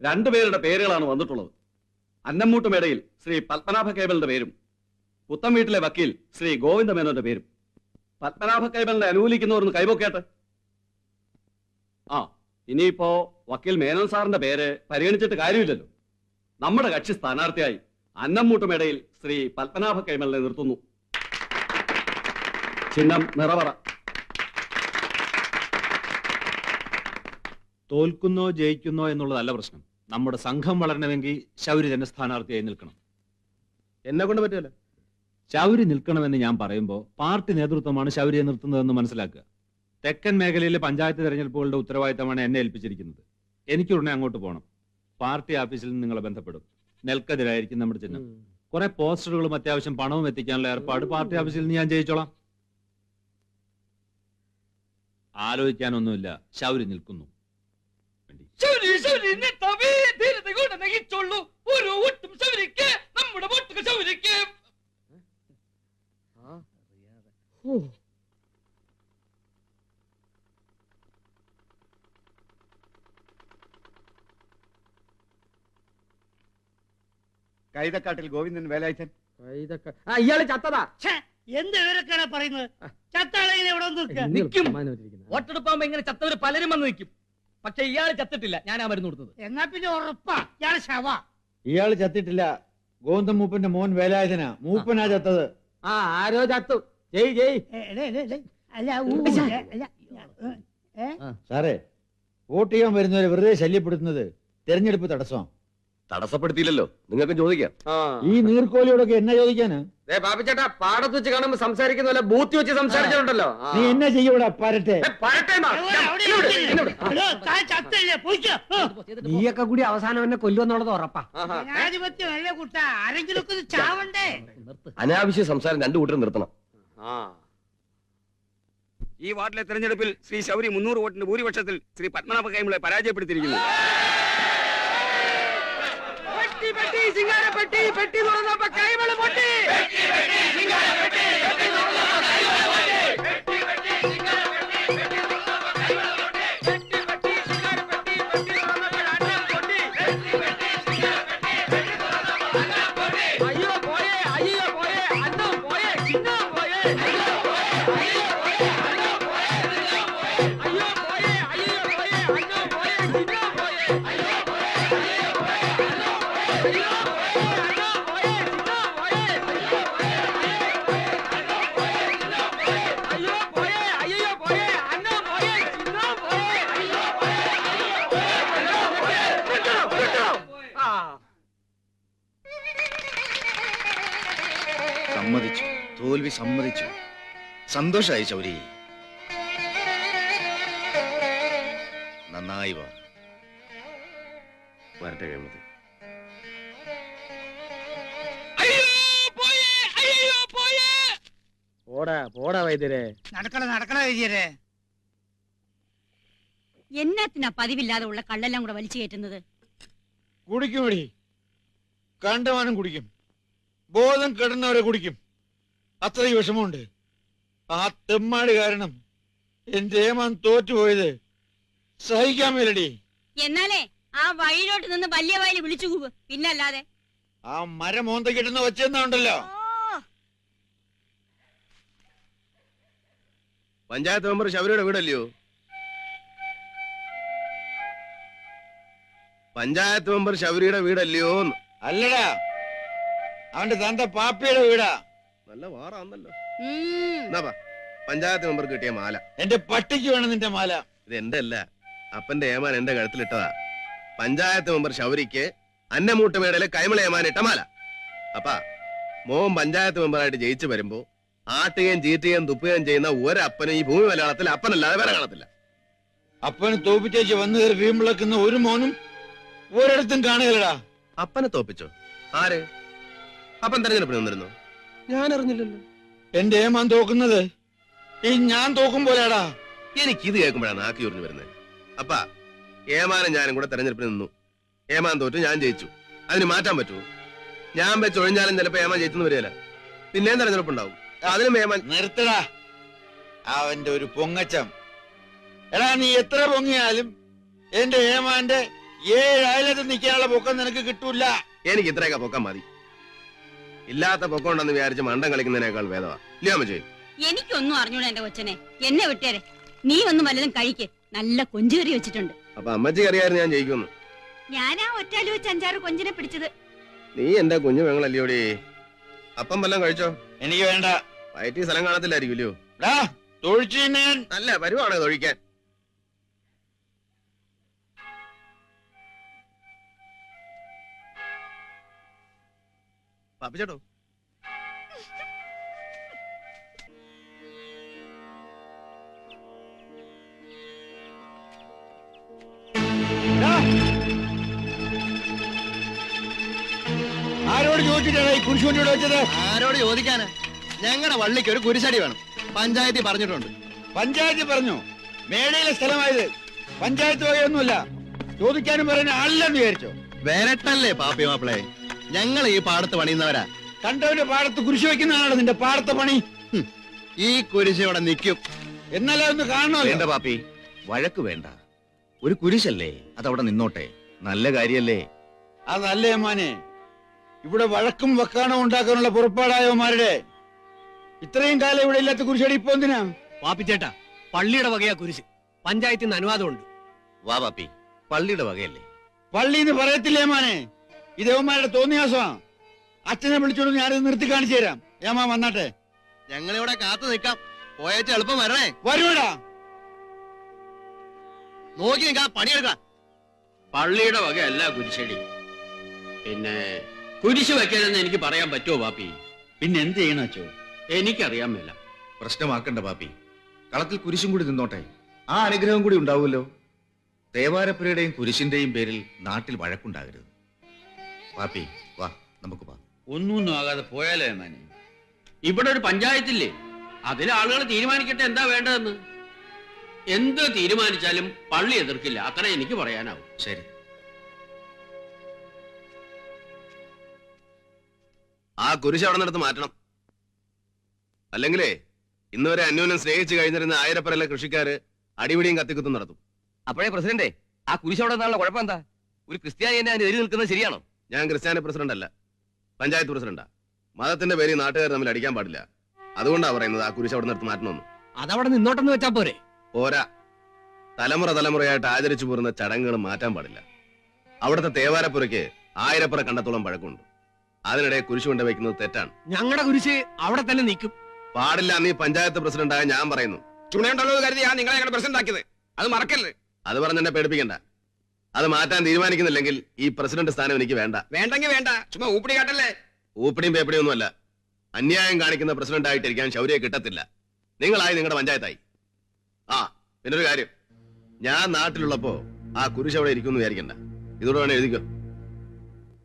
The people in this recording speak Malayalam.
രണ്ടുപേരുടെ പേരുകളാണ് വന്നിട്ടുള്ളത്. അന്നമ്മൂട്ടുമേടയിൽ ശ്രീ പത്മനാഭ കേബലിന്റെ പേരും പുത്തം വീട്ടിലെ വക്കീൽ ശ്രീ ഗോവിന്ദ മേനോന്റെ പേരും. പത്മനാഭ കേബലിനെ അനുകൂലിക്കുന്നവർ കൈപൊക്കേട്ടെ. ഇനിയിപ്പോ വക്കീൽ മേനോൻ സാറിന്റെ പേര് പരിഗണിച്ചിട്ട് കാര്യമില്ലല്ലോ. നമ്മുടെ കക്ഷി സ്ഥാനാർത്ഥിയായി അന്നമ്മൂട്ടുമേടയിൽ ശ്രീ പത്മനാഭ കേബലിനെ നിർത്തുന്നു. ചിഹ്നം നിറവറ. തോൽക്കുന്നോ ജയിക്കുന്നോ എന്നുള്ളതല്ല പ്രശ്നം. നമ്മുടെ സംഘം വളരണമെങ്കിൽ ശൗരി തന്നെ സ്ഥാനാർത്ഥിയായി നിൽക്കണം. എന്നെ കൊണ്ട് പറ്റില്ല. ശൗരി നിൽക്കണമെന്ന് ഞാൻ പറയുമ്പോൾ പാർട്ടി നേതൃത്വമാണ് ശൗരിയെ നിർത്തുന്നതെന്ന് മനസ്സിലാക്കുക. തെക്കൻ മേഖലയിലെ പഞ്ചായത്ത് തെരഞ്ഞെടുപ്പുകളുടെ ഉത്തരവാദിത്തമാണ് എന്നെ ഏൽപ്പിച്ചിരിക്കുന്നത്. എനിക്ക് ഉടനെ അങ്ങോട്ട് പോകണം. പാർട്ടി ഓഫീസിൽ നിന്ന് നിങ്ങളെ ബന്ധപ്പെടും. നെൽക്കതിരായിരിക്കും നമ്മുടെ ചിഹ്നം. കുറെ പോസ്റ്ററുകളും അത്യാവശ്യം പണവും എത്തിക്കാനുള്ള ഏർപ്പാട് പാർട്ടി ഓഫീസിൽ നിന്ന് ഞാൻ ചെയ്യിച്ചോളാം. ആലോചിക്കാനൊന്നുമില്ല. ശൗരി നിൽക്കുന്നു. കൈതക്കാട്ടിൽ ഗോവിന്ദൻ വേലായുധൻ. ഇയാള് ചത്തതാ. എന്ത് വിവരക്കാണ് പറയുന്നത്? ചത്താളെങ്ങനെ ഇവിടെ നിൽക്കും. വോട്ടെടുപ്പാകുമ്പോ ഇങ്ങനെ ചത്തവര് പലരും വന്ന് നിൽക്കും. പക്ഷെ ഇയാള് ചത്തിട്ടില്ല. ഞാനാ മരുന്ന് കൊടുത്തത്. എന്നാ പിന്നെ ഉറപ്പാ ഇയാള് ശവ. ഇയാള് ചത്തിട്ടില്ല. ഗോവിന്ദൻ മൂപ്പന്റെ മോൻ വേലായുധനാ. മൂപ്പനാ ചത്തത്. ആരോ ചത്തു. ജയ് ജയ്. സാറേ, വോട്ട് ചെയ്യാൻ വരുന്നവരെ വെറുതെ ശല്യപ്പെടുത്തുന്നത് തെരഞ്ഞെടുപ്പ് തടസ്സം. തടസ്സപ്പെടുത്തിയില്ലല്ലോ, നിങ്ങൾക്ക് ചോദിക്കാം. ഈ നീർക്കോലിയോടൊക്കെ എന്നെ ചോദിക്കാനാ? പാപ്പിച്ചേട്ടാ, പാടത്ത് വെച്ച് കാണുമ്പോ സംസാരിക്കുന്ന പോലെ ബൂത്തി വെച്ച് സംസാരിച്ചിട്ടുണ്ടല്ലോ. നീ എന്നെ ചെയ്യൂടാ പരട്ടെ. നീയൊക്കെ കൂടി അവസാനം എന്നെ കൊല്ലുമെന്നുള്ളത് ഉറപ്പാ. ജനാധിപത്യമല്ലേ കുട്ട, ആരെങ്കിലും ഒക്കെ ചാവണ്ടേ? അനാവശ്യ സംസാരം രണ്ടു കൂട്ടരും നിർത്തണം. ഈ വാർഡിലെ തെരഞ്ഞെടുപ്പിൽ ശ്രീ ശൗരി 300 വോട്ടിന്റെ ഭൂരിപക്ഷത്തിൽ ശ്രീ പത്മനാഭ കൈമളെ പരാജയപ്പെടുത്തിയിരിക്കുന്നു. സമ്മതിച്ചു, തോൽവി സമ്മതിച്ചു. സന്തോഷായി ശൗരി. നന്നായി വാ. വരട്ടെ കഴിയുന്നത്. പോടാ വൈദ്യരെ. നടക്കണ വൈദ്യരെ. എന്നാത്തിനാ പതിവില്ലാതെ ഉള്ള കള്ളെല്ലാം കൂടെ വലിച്ചു കയറ്റുന്നത്? കുടിക്കുമടി, കണ്ടമാനം കുടിക്കും. ബോധം കെടുന്നവരെ കുടിക്കും. അത്രയും വിഷമമുണ്ട്. ആ തെമ്മാടി കാരണം എന്റെ ഏമാൻ തോറ്റുപോയത് സഹിക്കാൻ മേലടി. എന്നാലേ ആ വഴിയിലോട്ട് നിന്ന് വലിയ വയലിൽ വിളിച്ചു കൂവ്. പിന്നല്ലാതെ ആ മരം മോന്ത കിട്ടുന്ന വെച്ചെന്നുണ്ടല്ലോ. പഞ്ചായത്ത് മെമ്പർ ശബരിയുടെ വീടല്ലയോ? പഞ്ചായത്ത് മെമ്പർ ശബരിയുടെ വീടല്ലയോ? അല്ലടാ, അവന്റെ തന്ത പാപ്പിയുടെ വീടാ. നല്ല വാറാന്നല്ലോ. പഞ്ചായത്ത് മെമ്പർ കിട്ടിയ മാല. എന്റെ പട്ടിക്ക് വേണം നിന്റെ മാല. ഇത് എന്റെ അല്ല, അപ്പന്റെ ഏമാൻ എന്റെ കഴുത്തിലിട്ടതാ. പഞ്ചായത്ത് മെമ്പർ ശൗരിക്ക് അന്നമൂട്ടുമേടയിലെ കൈമള ഏമാൻ ഇട്ട മാല. അപ്പാ, മോൻ പഞ്ചായത്ത് മെമ്പറായിട്ട് ജയിച്ചു വരുമ്പോ ആട്ടുകയും ചീറ്റുകയും തുപ്പുകയും ചെയ്യുന്ന ഒരപ്പനും ഈ ഭൂമി മലയാളത്തിൽ അപ്പനല്ലാതെ വേറെ കാണത്തില്ല. അപ്പന് തോപ്പിച്ചേച്ച് വന്നു കയറി വീമ്പിളക്കുന്ന ഒരു മോനും ഒരിടത്തും കാണുകയല്ലടാ. അപ്പനെ തോപ്പിച്ചോ? ആര്? അപ്പൻ തെരഞ്ഞെടുപ്പിന് വന്നിരുന്നു? ഞാൻ അറിഞ്ഞില്ലല്ലോ. എന്റെ ഏമാൻ തോക്കുന്നത് ഈ ഞാൻ തോക്കും പോലെയാടാ. എനിക്കിത് കേൾക്കുമ്പോഴാണ് നാക്കി ഉറിഞ്ഞു വരുന്നത്. അപ്പാ, ഏമാനും ഞാനും കൂടെ തെരഞ്ഞെടുപ്പിന് നിന്നു. ഏമാൻ തോറ്റു, ഞാൻ ജയിച്ചു. അതിന് മാറ്റാൻ പറ്റുമോ? ഞാൻ വെച്ച് ഒഴിഞ്ഞാലും ചിലപ്പോ ഏമാൻ ജയിച്ചെന്ന് വരികയില്ല. പിന്നെയും തെരഞ്ഞെടുപ്പുണ്ടാവും. അതിനും ഏമാൻ. നിർത്തടാ അവന്റെ ഒരു പൊങ്ങച്ചം. എടാ, നീ എത്ര പൊങ്ങിയാലും എന്റെ ഏമാന്റെ 7 അയലത്ത് നിൽക്കാനുള്ള പൊക്കം നിനക്ക് കിട്ടൂല. എനിക്ക് ഇത്രയൊക്കെ പൊക്കം മതി. ഇല്ലാത്ത പൊക്കം ഉണ്ടെന്ന് വിചാരിച്ച് മണ്ടം കളിക്കുന്നതിനേക്കാൾ ഭേദമാ. ഇല്ലയോ അമ്മച്ചി? എനിക്കൊന്നും അറിഞ്ഞൂടാ എന്റെ കൊച്ചനെ. എന്നെ വിട്ടേരെ. നീ ഒന്നും വല്ലതും കഴിക്ക്. നല്ല കൊഞ്ചുകറി വെച്ചിട്ടുണ്ട്. അപ്പൊ അമ്മച്ചി അറിയായിരുന്നു ഞാൻ ജയിക്കുന്നു. ഞാനാ ഒറ്റാലു വെച്ച് 5-6 കൊഞ്ചിനെ പിടിച്ചത്. നീ എന്റെ കുഞ്ഞു പെങ്ങളല്ലയോടി. അപ്പം വല്ലതും കഴിച്ചോ? എനിക്ക് വേണ്ട. വയറ്റി സ്ഥലം കാണത്തില്ലായിരിക്കും ഇല്ലയോ? തൊഴിച്ചിനാൻ നല്ല പരുവാണ് തൊഴിക്കാൻ. പാപ്പിച്ചേട്ടോ, ആരോട് ചോദിച്ചിട്ടാണ് ഈ കുരിശുവണ്ടി ഇവിടെ വെച്ചത്? ആരോട് ചോദിക്കാന്? ഞങ്ങളുടെ വള്ളിക്ക് ഒരു കുരിശടി വേണം. പഞ്ചായത്തിൽ പറഞ്ഞിട്ടുണ്ട്. പഞ്ചായത്ത് പറഞ്ഞു മേടയിലെ സ്ഥലമായത്. പഞ്ചായത്ത് വകയൊന്നുമല്ല. ചോദിക്കാനും പറയുന്ന ആളില്ലെന്ന് വിചാരിച്ചോ? വരട്ടല്ലേ പാപ്പി മാപ്പിളെ, ഞങ്ങൾ ഈ പാടത്ത് പണിയുന്നവരാ. കണ്ടവന്റെ പാടത്ത് കുരിശ് വെക്കുന്നതാണോ നിന്റെ പാടത്തെ പണി? ഈ കുരിശ് ഇവിടെ നിൽക്കും. എന്നാലേ ഒന്ന് കാണണമല്ലോ. വേണ്ട പാപ്പി, വഴക്ക് വേണ്ട. ഒരു കുരിശല്ലേ, അതവിടെ നിന്നോട്ടെ. നല്ല കാര്യല്ലേ? അതല്ലേ മോനെ, ഇവിടെ വഴക്കും വക്കാണോ ഉണ്ടാക്കാനുള്ള പുറപ്പാടായവന്മാരുടെ. ഇത്രയും കാലം ഇവിടെ ഇല്ലാത്ത കുരിശടി ഇപ്പൊ എന്തിനാ? പാപ്പിച്ചേട്ടാ, പള്ളിയുടെ വകയാ കുരിശ്. പഞ്ചായത്തിൽ നിന്ന് അനുവാദമുണ്ട്. വാ പാപ്പി, പള്ളിയുടെ വകയല്ലേ. പള്ളിന്ന് പറയത്തില്ലേ മോനെ, ഇത് യവന്മാരുടെ തോന്നിയാസമാ. അച്ഛനെ വിളിച്ചോണ്ട് ഞാനിത് നിർത്തി കാണിച്ചു തരാം. ഏമാ വന്നാട്ടെ. ഞങ്ങളിവിടെ കാത്തു നിൽക്കാം. പോയേച്ച് എളുപ്പം വരണേ. വരുവടാ. നോക്കി നിൽക്കാം, പണിയെടുക്കാം. പള്ളിയുടെ വകയല്ല കുരിശടി. പിന്നെ കുരിശ് വെക്കരുതെന്ന് എനിക്ക് പറയാൻ പറ്റുമോ പാപ്പി? പിന്നെ എന്ത് ചെയ്യണം അച്ചോ? എനിക്കറിയാൻ മേല. പ്രശ്നമാക്കണ്ട പാപ്പി, കളത്തിൽ കുരിശും കൂടി നിന്നോട്ടെ. ആ അനുഗ്രഹം കൂടി ഉണ്ടാവുമല്ലോ. തേവാരപ്പുരയുടെയും കുരിശിന്റെയും പേരിൽ നാട്ടിൽ വഴക്കുണ്ടാകരുത്. പാപ്പി വാ, നമുക്ക് വാ. ഒന്നും ആകാതെ പോയാലേ മാനെ. ഇവിടെ ഒരു പഞ്ചായത്തില്ലേ, അതിലെ ആളുകൾ തീരുമാനിക്കട്ടെ എന്താ വേണ്ടതെന്ന്. എന്ത് തീരുമാനിച്ചാലും പള്ളി എതിർക്കില്ല, അത്ര എനിക്ക് പറയാനാവും. ശരി. ആ കുരിശ് അവിടെ നിന്നെടുത്ത് മാറ്റണം. അല്ലെങ്കിലേ ഇന്നുവരെ അന്യോന്യം സ്നേഹിച്ചു കഴിഞ്ഞിരുന്ന ആയിരപ്പരയിലെ കൃഷിക്കാര് അടിപിടിയും കത്തിക്കുത്തും നടത്തും. അപ്പോഴേ പ്രസിഡന്റ്, ആ കുരിശ് അവിടെ നിന്നുള്ള കുഴപ്പം എന്താ? ഒരു ക്രിസ്ത്യാനി എന്നെ അതിന് എതിര് നിൽക്കുന്നത് ശരിയാണോ? ഞാൻ ക്രിസ്ത്യാനി പ്രസിഡന്റ് അല്ല, പഞ്ചായത്ത് പ്രസിഡന്റാ. മതത്തിന്റെ പേരിൽ നാട്ടുകാർ തമ്മിൽ അടിക്കാൻ പാടില്ല. അതുകൊണ്ടാ പറയുന്നത് ആ കുരിശ് അവിടെ നിർത്തി മാറ്റണമെന്ന്. അതവിടെ നിന്നോട്ടെന്ന് വെച്ചാ പോരെ? പോരാ, തലമുറയായിട്ട് ആചരിച്ചു പോരുന്ന ചടങ്ങുകൾ മാറ്റാൻ പാടില്ല. അവിടുത്തെ തേവാരപ്പുരയ്ക്ക് ആയിരപ്പുറ കണ്ടത്തോളം പഴക്കമുണ്ട്. അതിനിടെ കുരിശ് കൊണ്ട് വയ്ക്കുന്നത് തെറ്റാണ്. ഞങ്ങളുടെ കുരിശ് അവിടെ തന്നെ നിൽക്കും. പാടില്ല. നീ പഞ്ചായത്ത് പ്രസിഡന്റായ ഞാൻ പറയുന്നു. ചുണയുണ്ടല്ലോ കരുതിയാ നിങ്ങളെ ഞങ്ങളുടെ പ്രസിഡന്റ് ആക്കിയത്. അത് മറക്കല്ലേ. അത് പറഞ്ഞ് എന്നെ പേടിപ്പിക്കണ്ട. അത് മാറ്റാൻ തീരുമാനിക്കുന്നില്ലെങ്കിൽ ഈ പ്രസിഡന്റ് സ്ഥാനം എനിക്ക്വേണ്ട. വേണ്ടെങ്കിൽ വേണ്ട, ചുമ്മാ ഊപ്പിടി കാട്ടല്ലേ. ഊപ്പിടിയും പേപ്പിടിയും ഒന്നുമല്ല. അന്യായം കാണിക്കുന്ന പ്രസിഡന്റ് ആയിട്ടിരിക്കാൻ ശൗര്യ കിട്ടത്തില്ല. നിങ്ങളായി നിങ്ങളുടെ പഞ്ചായത്തായി. ആ പിന്നൊരു കാര്യം, ഞാൻ നാട്ടിലുള്ളപ്പോ ആ കുരിശ് അവിടെ ഇരിക്കുമെന്ന് വിചാരിക്കണ്ട. ഇതോടെ വേണേ എഴുതിക്കോ.